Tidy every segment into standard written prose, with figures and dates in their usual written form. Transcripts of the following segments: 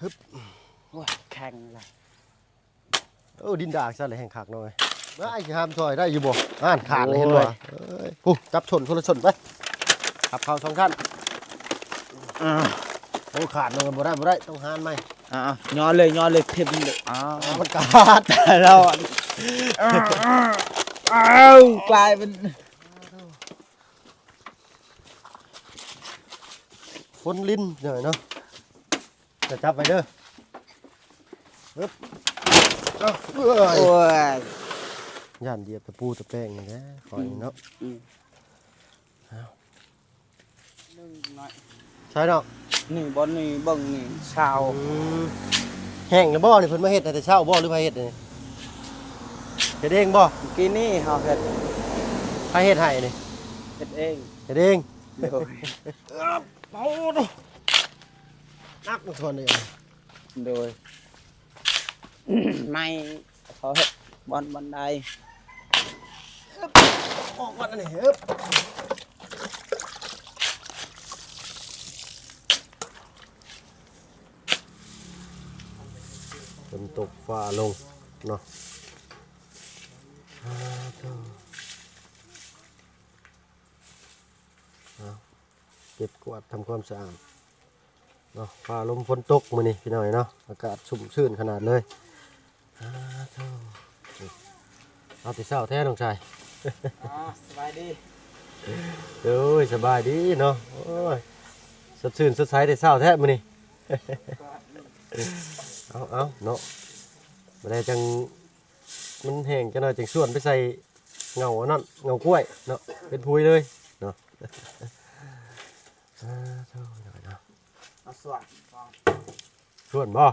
ฮึบโอ้ยแข็งเลยดินดากซะเลยแห่งขากหน่อยไอ้ห้ามซอยได้อยู่บ่ขาดเลยเห็นบ่ปุ๊บจับชนคนละชนไปขับเข้า2ชั้นขาดเลยบ่ได้ต้องหานไหมย้อนเลยเทมเลยมันขาดแต่เรากลายเป็นฝนลิ้นหน่อยเนาะจะจับไปเด้อฮึบโอ้ยย่านเดียบตะปูตะแป้งนี่นะคอยเนาะใช่เนาะนี่บอลนี่บังนี่ชาวแห้งแล้วบ่นี่เพิ่นมาเฮ็ดแต่เช้าบ่หรือไผเฮ็ดนี่เฮ็ดเองบ่กินนี่เฮาเฮ็ดไผเฮ็ดให้นี่เฮ็ดเอง เฮ็ดเองโดยเอาดูนักส่วนนี้โดยไม่เขาเฮ็ดบอลบันไดออกวันนี้เฮ้ยฝนตกฟ้าลงเนาะเก็บกวาดทำความสะอาดเนาะฟ้าลมฝนตกมื้อนี้พี่น้อยเนาะอากาศชุ่มชื่นขนาดเลยเอาแต่เช้าแท้น้องชายสบายดีเอ้ยสบายดีเนาะโอ้ยสดชื่นสดใสแต่เช้าแท้มื้อนี้เอาเนาะบ่ได้จังมันแห้งจังหน่อยจังส่วนไปใส่เงานั่นเงากล้วยเนาะเป็นพุยเลยเนาะส่วนบ่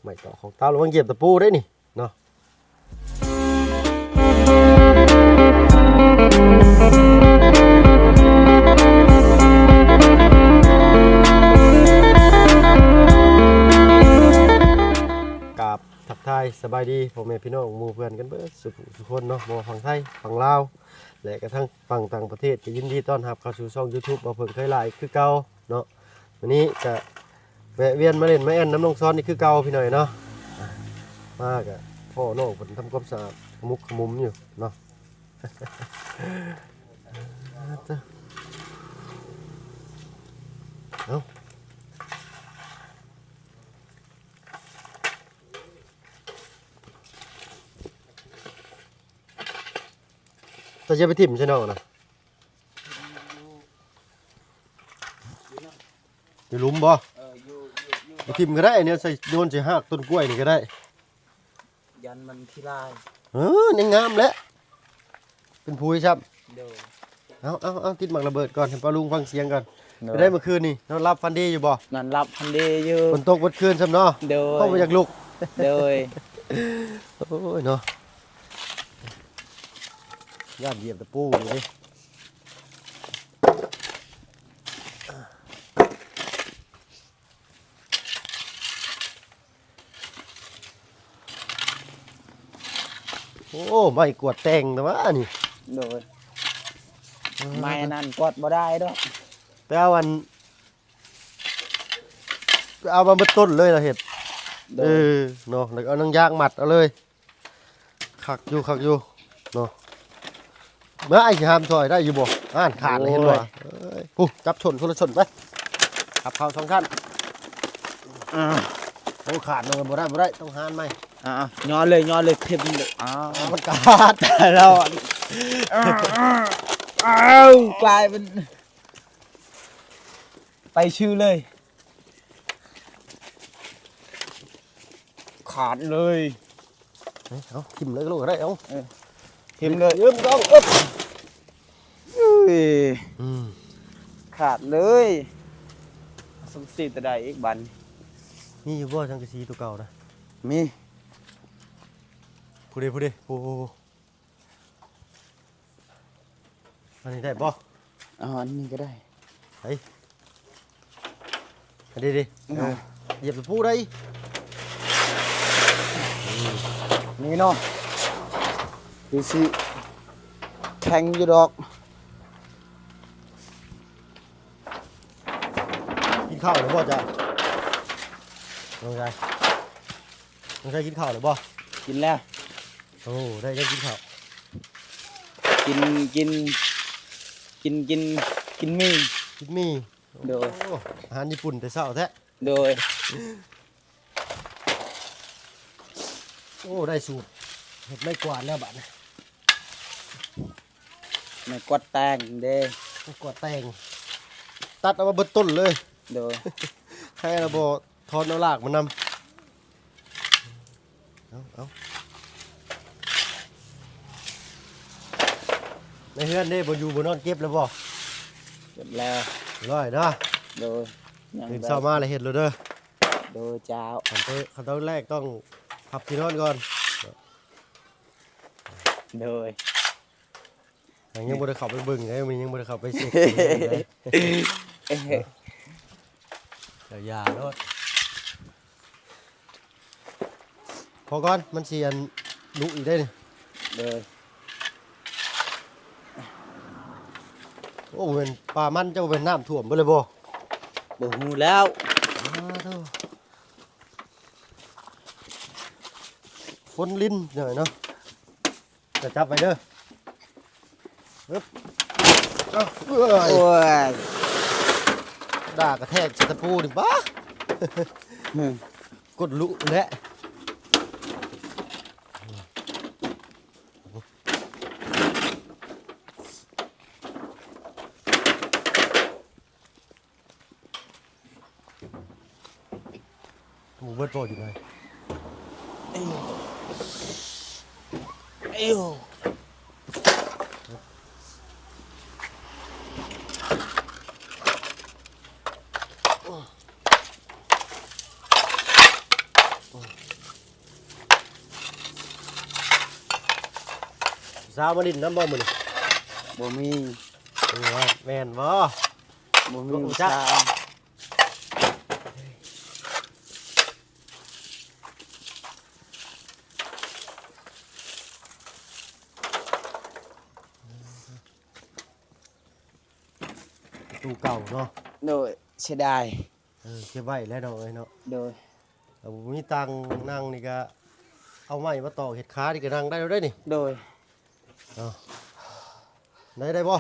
ไม่ต่อของตาระวังเหยียบตะปูได้นี่เนาะทักทายสบายดีพ่อแม่พี่น้องหมู่เพื่อนกันเบิดสุขคนเนาะบ่ฝั่งไทยฝั่งลาวและกระทั่งฝั่งต่างประเทศก็ยินดีต้อนรับเข้าสู่ช่อง YouTube บ่เพิ่งเคยหลายคือเก่าเนาะวันนี้จะแวะเวียนมาเล่นมาแอนน้ำนองซ้อนนี่คือเก่าพี่หน่อยเนาะมากอ่ะพ่อน้องเพิ่นทำความสะอาดมุกขมุมอยู่เนาะเอาตัวจะไปทิ่มใช่ไหมนะอยู่หลุมบ่ไปทิ่มก็ได้เนี่ยใส่โยนใส่หักต้นกล้วยนี่ก็ได้ยันมันที่ลายนี่งามแล้วเป็นพุยครับเอาติดหมักระเบิดก่อนให้ปลาลุงฟังเสียงก่อนไปได้เมื่อคืนนี่นอนรับฟันดีอยู่บ่นอนรับฟันดีอยู่ฝนตกวันคืนซ้ำเนาะเข้าไปจากลูกโดยโอ้ยเนาะย่านเหยียบตะปูเลยโอ้ไม่กวดแต่งแต่ว่านี่โดยไม่นั่นกดบ่ได้ด้วยไปเอาวันเอามาต้นเลยเราเห็ดเนาะแล้วเอานังยางมัดเอาเลยขักอยู่เนาะเมื่อไอ้ห้ามซอยได้อยู่บ่ขาดเลยเห็นบ่ปุ๊บจับชนคนละชนไปขับเข้า2ชั้นขาดเลยบ่ได้ต้องหานไหมย้อนเลยเทมเลยมันขาดแต่เรากลายเป็นไปชื่อเลยขาดเลยเอาทิ่มเลยก็ลูกได้เอาทิ่มเลยต้องขาดเลยสมศรีตะไดอีกบันมีอยู่บ่จังกะสีตัวเก่านะมีพูดดิโอ้อันนี้ได้บ่อันนี้ก็ได้เฮ้ยดิเหยียบตะปูได้นี่เนาะดูสิแข็งอยู่ดอก ข้าวหรือบ่จ้ะน้องชายกินข้าวหรือบ่ กินแล้ว โอ้ได้ยังกินข้าว กินมี กินมี โดย โอ้อาหารญี่ปุ่นแต่เช้าแท้ โดย โอ้ได้สูตรเห็ดไม่กวาดแล้วบัดนี้ ไม่กดแตงเด้ ไม่กวาดแตงตัดเอามาเบิดต้นเลย โดย ให้เราบ่ทอนเอารากมานำเอาในเฮือนเด้บ่อยู่บ่นอนเก็บแล้วบ่ เก็บแล้ว ร้อยเด้อ โดยยัง ตื่นเช้ามาแล้วเฮ็ดเลยเด้อ โดยเจ้า ขั้นตอนแรกต้องพับที่นอนก่อน โดย ยังบ่ได้เข้าไปเบิ่งเลยมันยังบ่ได้เข้าไปเช็คเดี๋ยวยาโลดพอก่อนมันสิอันลุอีกได้นี่ โดย โอ้เป็นปลามันเจ้าเป็นน้ำท่วมบ่เลยบ่ บ่ฮู้แล้ว ฝนลิ้นหน่อยเนาะจะจับไปเด้อปึ๊บเอ้าเอ้ย โอ้ย ด่ากระแทกชะตะปูนี่บ้า กดลุแหละหมูเบิดโปรอยู่ไหน เอ้ว สาวมาดินน้ำบ่มื้อนี่ บ่มี ว่าแม่นบ่ บ่มี บ่ ชา จัก ตู้เก่าเนาะ โดยเสียดาย เก็บไว้แล้วเนาะเอ้ยเนาะ โดย แต่บ่มีตังค์นั่งนี่ก็เอาไม้มาต่อเห็ดขานี่ก็นั่งได้แล้วได้นี่ โดย ได้บ่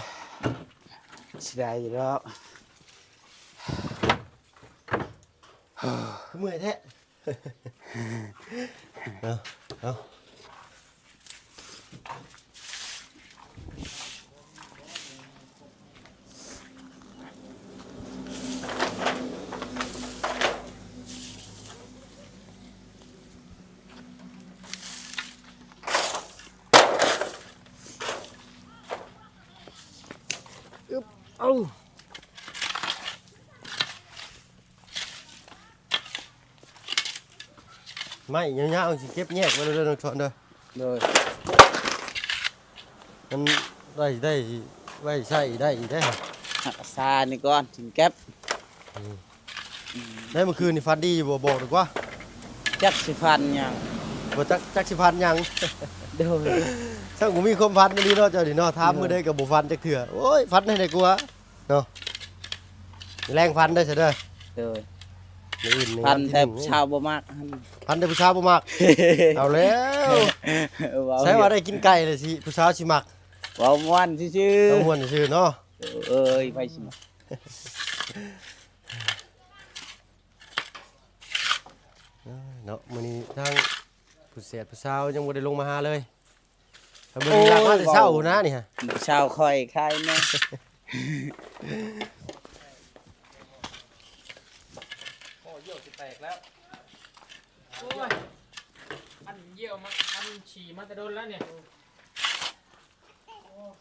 เสียดายอยู่แล้ว เมื่อยแท้เอา เอาไม่ยาวๆสิเก็บแยกไว้เด้อน้องชอนเด้อ โดย มันได้ไว้ใช้ได้อีกได้อ หักซานี่ก่อนถึงเก็บ ได้เมื่อคืนนี่ฟันดีอยู่บ่บอกดีกว่า จักสิพันหยัง บ่จักสิฟันหยัง โดย ช่างผมมีความฟันอันนี้เนาะเจ้านี่เนาะถามมื้อใดก็บ่ฟันจักเทื่อโอ้ยฟันให้ได้กลัวเนาะแรงฟันได้ซะเด้อ โดย มื้ออื่นนี่ พัน วันที่ แต่ หง ชาวบ่มาก พันแต่ผู้ชายบ่มัก เอาแล้ว เว้า ใช่ว่าได้กินไก่เลยสิผู้สาวสิมัก เว้าม่วนซื่อ ต้องม่วนซื่อเนาะ ๆเอ้ยไปสิมา เนาะมื้อนี้ทางผู้เสียผู้สาวยังบ่ได้ลงมาหาเลยถ้าเบิ่งหลักมาแต่เช้านะนี่ฮะ ชาวคอยใครแน่ โอ้เยี่ยวสิแตกแล้ว โอ้ย อันเยี่ยวมาอันฉี่มาแต่โดนแล้วเนี่ย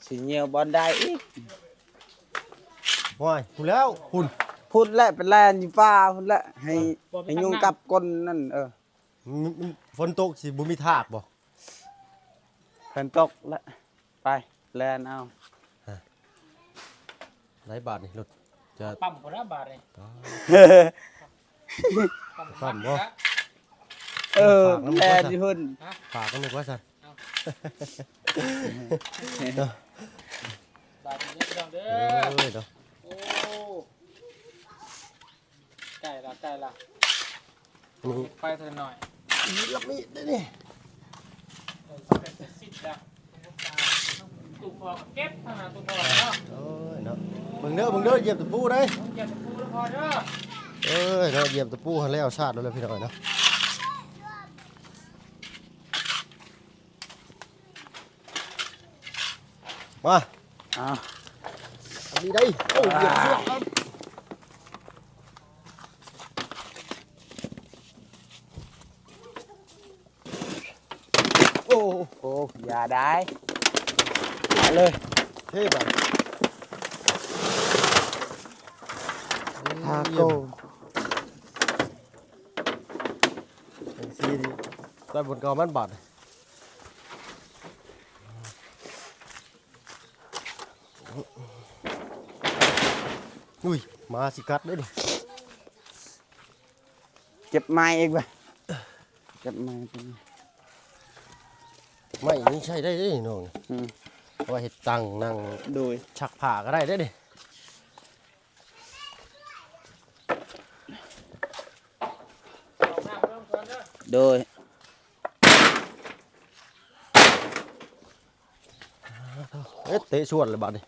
สิเหนียวบ่ได้อีก ว้ายพูดแล้วคุณ พุ่นแหละเป็นแลนอยู่ป่าพุ่นแหละให้ยุงกับก้นนั่นมันฝนตกสิบ่มีทากบ่ เพิ่นตกแล้วไปแลนเอา หลายบาทนี่รถจะ ปั๊มคนละบาทเลยปั๊ม บ่ ละ แลนอยู่พุ่น ฝากกันนึกว่าซั่น บาทนี้พี่น้องเด้ เอ้ อย เนาะ โอ้ ไก่ละไก่ละ นี่ ไปเถอะหน่อย รับมีดได้นี่ แต่สิทธิ์ละตุกพอเก็บขนาดตุกพอเนาะ โอ้ยเนาะเบิ่งเด้อเหยียบตะปูได้ ต้องเก็บตะปูแล้วพอเด้อ เอ้ยเนาะเหยียบตะปูหันแล้วชาติแล้วพี่น้อยเนาะมา อ้าว อันนี้ได้โอ้เหยียบเชือกครับโอ้ โอ้อย่าได้ไปเลย เท่แบบ ทาโก้ ซีดีได้บนเกามันบาดอุ้ยมาสิกัดได้ดิ เก็บไม้เองไปเก็บไม้เป็น ไม่นี่ใช่ได้ดิน้อง อืม เอาไว้เห็ดตังนั่ง โดย ฉักผ่าก็ได้ได้ดิ เอาน้ำเพิ่มก่อนเด้อ โดย เอ๊ะเตะชวนเลยบาดดิ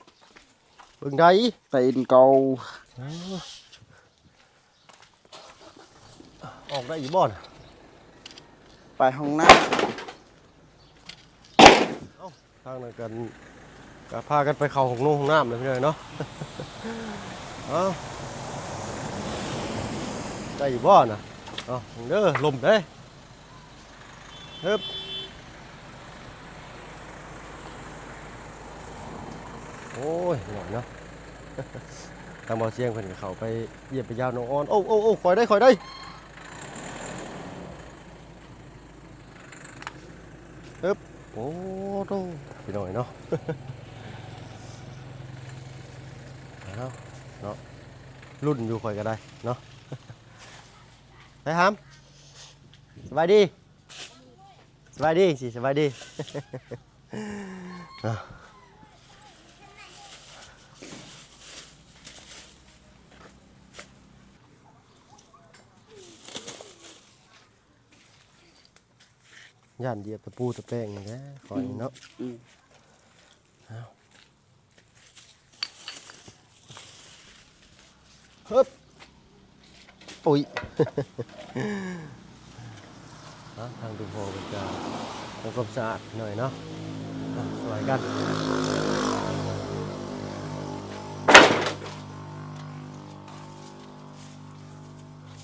เบิ่งได้ ตีนเกา ออกได้อีบ่อน ไปห้องน้ ทางนั้นกันก็พากันไปเข้าห้องนุ่งห้องน้ำเลยพี่น้อยเนาะ เอาได้อีบ่อนน่ะเอาเด้อลมเด้เฮ้บโอ้ยหน่อยเนาะ ทางบ่อเชียงเพิ่นก็เข้าไปเหยียบไปยาวน้องออนโอ้คอยได้เฮ้บโอ้โตพี่น้อยเนาะ เอาเนาะรุ่นอยู่คอยก็ได้เนาะ ได้ครับสบายดีสิสบายดี เนาะย่านเหยียบตะปูตะแป้งนี่แหละคอยเนาะ ำอืม ฮึบปุ๋ย ทางดูโพมันจะทำความสะอาดหน่อยเนาะสวยกัน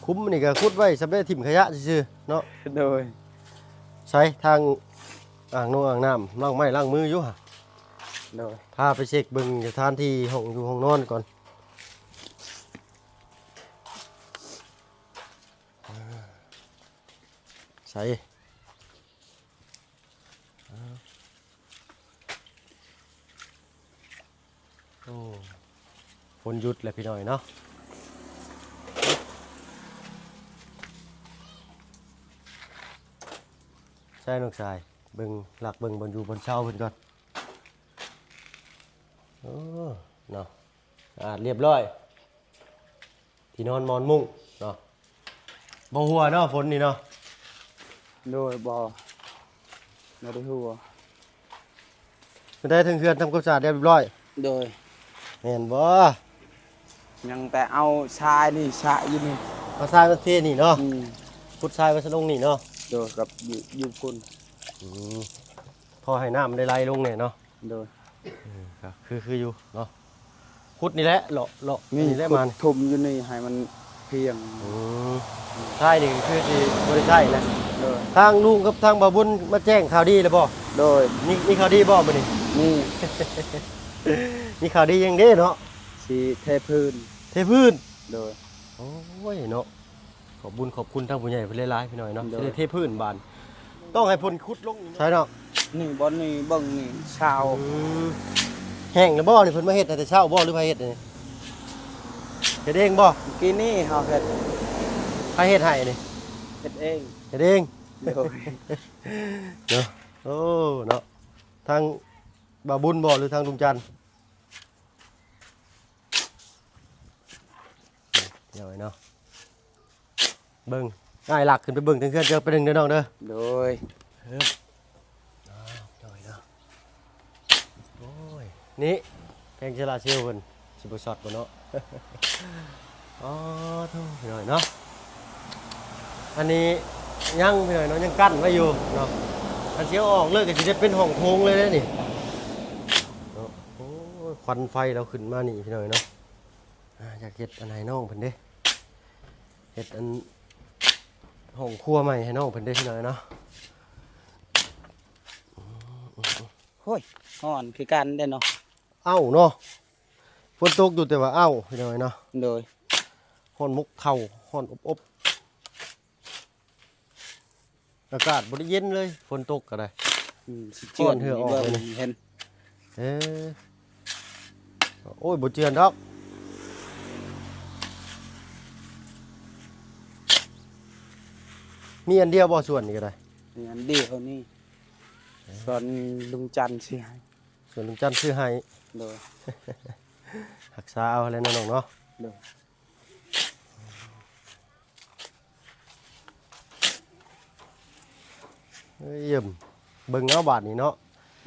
คุ้มนี่ก็คุดไว้สำหรับถิ่มขยะซื่อๆเนาะ โดย ใช้ทางอ่างนงอ่างน้ำล้างไม้ล้างมืออยู่ฮะ โดย พาไปเช็คเบิ่งสถานที่ห้องอยู่ห้องนอนก่อนใส่โอ้ฝนหยุดแล้วพี่น้อยเนาะใช่น้องชายเบิ่งหลักเบิ่งบนอยู่บนเช่าเพิ่นก่อนโอ้เนาะสะอาดเรียบร้อยที่นอนมอนมุ้งเนาะบ่หัวเนาะฝนนี่เนาะ โดยบ่ไม่ได้หัว ได้ถึงเคือนทำความสะอาดเรียบร้อย โดย เห็นบ่ ยังแต่เอาชายนี่ชะอยู่นี่ มาทรายมาเทนี่เนาะ อืม พุดทรายมาสลงนี่เนาะ โดยกับอยู่คุณ พอให้น้ำได้ไหลลงเนี่ยเนาะ โดย ก็คืออยู่เนาะขุดนี่แหละเลาะ นี่ นี่แหละมัน ทุ่มอยู่นี่ให้มันเพียง ทรายนี่คือที่บ่ได้ใช้นะ โดย ทางลุงกับทางบ่าวบุญมาแจ้งข่าวดีแล้วบ่ โดย มีข่าวดีบ่มื้อนี้ นี่ มีข่าวดียังเด้เนาะ สีเทพื้น เทพื้น โดย โอ้ยเนาะขอบบุญขอบคุณทางผู้ใหญ่เพิ่นหลายๆพี่น้อยเนาะ โดย สิได้เทพื้นบานต้องให้เพิ่นขุดลงใช่เนาะ นี่บอนนี่เบิ่งนี่ชาว แห้งนะบ่นี่เพิ่นมาเฮ็ดแต่เช้าบ่หรือไผเฮ็ดนี่เฮ็ดเองบ่ เมื่อกี้นี่เฮาเฮ็ด ไผเฮ็ดให้นี่ เฮ็ดเอง เฮ็ดเอง โดย เนาะโอ้เนาะทางบ่าวบุญบ่หรือทางลุงจันทร์เดี๋ยวไว้เนาะ เบิ่งง่ายหลักขึ้นไปเบิ่งถึงเพื่อนเจอไปหนึ่งเด้อน้องเด้อ โดย หน่อยเนาะโอ้ยนี่แพงเชลาเชียวเพิ่นสิบ่ช็อตบ่เนาะ อ๋อโธ่หน่อยเนาะอันนี้ยังพี่หน่อยเนาะยังกั้นไว้อยู่เนาะอันเสียวออกเลยก็สิได้เป็นห้องโถงเลยเด้อนี่เนาะโอ้ยควันไฟเราขึ้นมานี่พี่หน่อยเนาะอยากเฮ็ดอันไหนน้องเพิ่นเด้เฮ็ดอันห้องครัวใหม่ให้น้องเพิ่นเด้พี่หน่อยเนาะ โอ้ยฮ้อนคือกันเด้เนาะ เอ้าเนาะฝนตกอยู่แต่ว่าเอ้าพี่หน่อยเนาะ โดย ฮ้อนมุกเข่าฮ้อนอบอากาศบ่ได้เย็นเลยฝนตกก็ได้ สิเจือน ฮ้อนเหือออกเลย เห็น เอ้โอ้ยบ่เจือนดอกมีอันเดียวบ่ส่วนนี่ก็ได้ นี่อันเดียวนี่ส่วนลุงจันทร์สิให้ ส่วนลุงจันทร์ซื้อให้ โดย รักษาเอาอะไรนะน้องเนาะ โดย เอ้ยเยี่ยมเบิ่งเอาบาดนี่เนาะ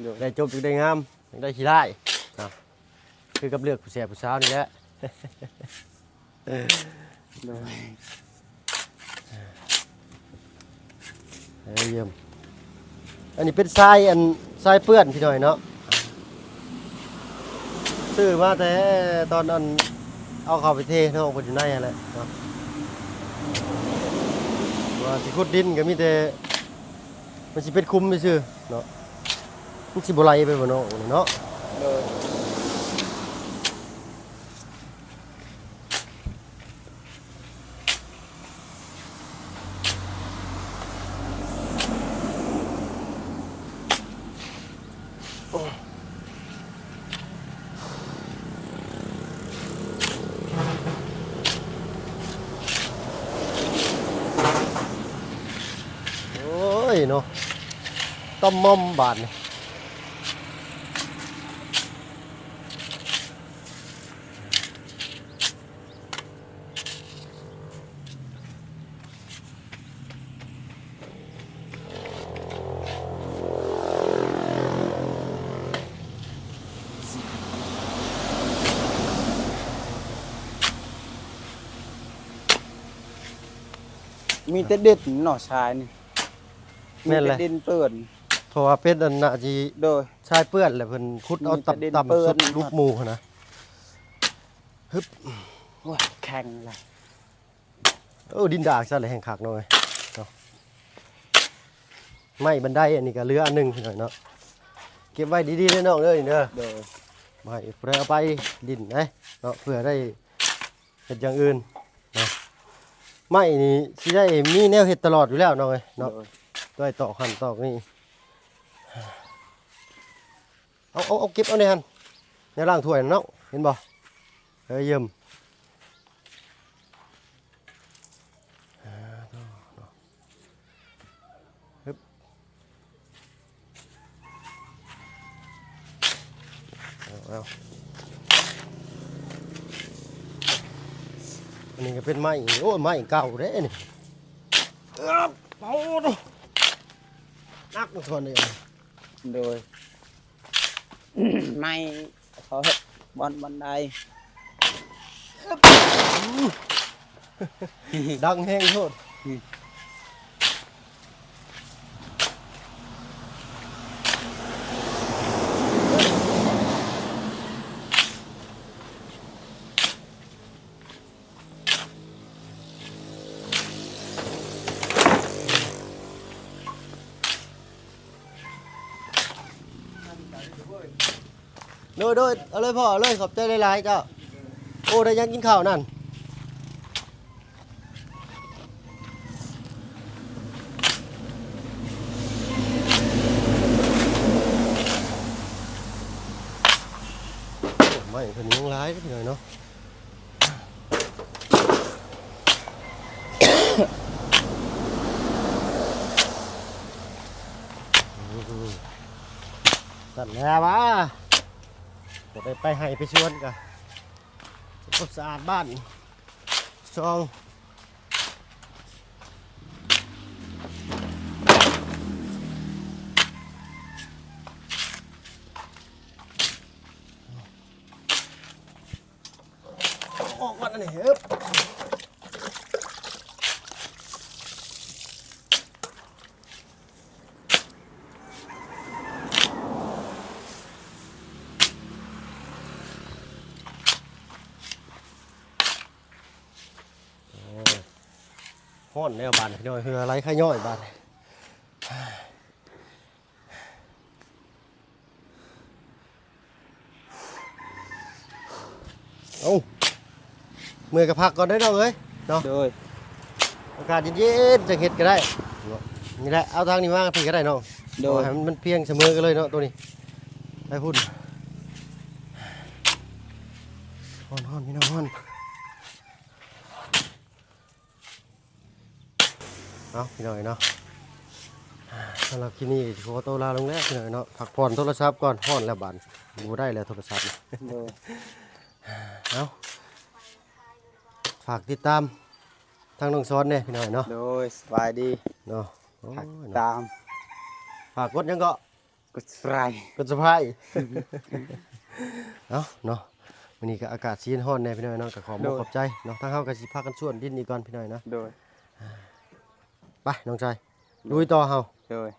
โดย ได้จบจึงได้งามจึงได้ขี้ได้นะคือกับเลือกผู้แสบผู้สาวนี่แหละ โดย เยี่ยมอันนี้เป็นทรายอันทรายเปื้อนพี่หน่อยเนาะซื้อมาแต่ตอนนั้นเอาเข้าไปเทเนาะคนอยู่ในอะไรเนาะว่าสิขุดดินก็มีแต่มันสิเป็นคุมไปซื่อเนาะมันสิบ่ไหลไปบ่เนาะเนาะ โดย โอ้ยเนาะต้มมอมบาดนี่มีแต่เด็ดหน่อชายนี่มี แม่น แต่ เลย ดินเปื้อน เพราะว่าเป็นอันน่ะสิ โดย ชายเปื้อนแหละเพิ่นขุดเอา มีแต่ดิน ต่ำ เปื้ ๆ อน สุดลูกหมู่หั่นนะ โอ้ยแข็งเลย ดินดากซะเลยแห่งคักหน่อยเนาะไม้บันไดอันนี้ก็เหลืออันหนึงหน่อยเนาะเก็บไว้ดีๆเด้อน้องเด้อนี่เด้อ โดย ไม่เพื่อเอาไปดินนะเนาะเพื่อได้เห็ดอย่างอื่นเนาะไม่นี่สิได้มีแนวเห็ดตลอดอยู่แล้วน้องเอ้ย โด เนาะ ย ด้วยตอกหันตอกนี่เอาเก็บเอาในหันในล่างถ้วยนั่นเนาะเห็นบ่เฮ้ยเยี่ยมฮึบเอาอันนี้ก็เป็นไม้โอ้ยไม้เก่าเด้นี่เอาดูนักมันทนเลย โดย ไม่เขาเฮ็ดบอนบันได ดังแห้งโทษโดยเอาเลยพ่อเอาเลยขอบใจหลายๆเจ้าโอ้ได้ยังกินข้าวนั่นไม่คนนี้ยังร้ายไปหน่อยเนาะสั่นแล้ววะจะไปให้ไปชวนกันความสะอาดบ้านซอง นี่เอ๊บฮ้อนแนวบานพี่น้อยเฮืออะไรข้าย่อยบานเอาเมื่อยกับพักก่อนได้น้องเอ้ยเนาะ โดย อากาศเย็นๆจะเฮ็ดก็ได้นี่แหละเอาทางนี้มาพี่ก็ได้น้อง โดย ให้มันเพียงเสมอกันเลยเนาะตัวนี้ไปพุ่นฮ้อนพี่น้องฮ้อนเอาพี่น้อยเนาะสำหรับที่นี่ขอตัวลาลงแล้วพี่น้อยเนาะพักผ่อนโทรศัพท์ก่อนฮ้อนแล้วบานบ่ได้แล้วโทรศัพท์ โดย เอาฝากติดตามทางน้องซ้อนเนี่ยพี่น้อยเนาะ โดยสบายดี เนาะโอ้ย หัก เนาะ ตาม ฝากกดยังก็ กดไฟ กดสะพาย เอาเนาะวันนี้ก็อากาศชื้นร้อนแน่พี่น้อยเนาะก็ขอบอกขอบใจเนาะทางเฮาก็สิพากันชวนดินนี่ก่อนพี่น้อยเนาะ โดย ไปน้องชายลุยต่อเฮา โดย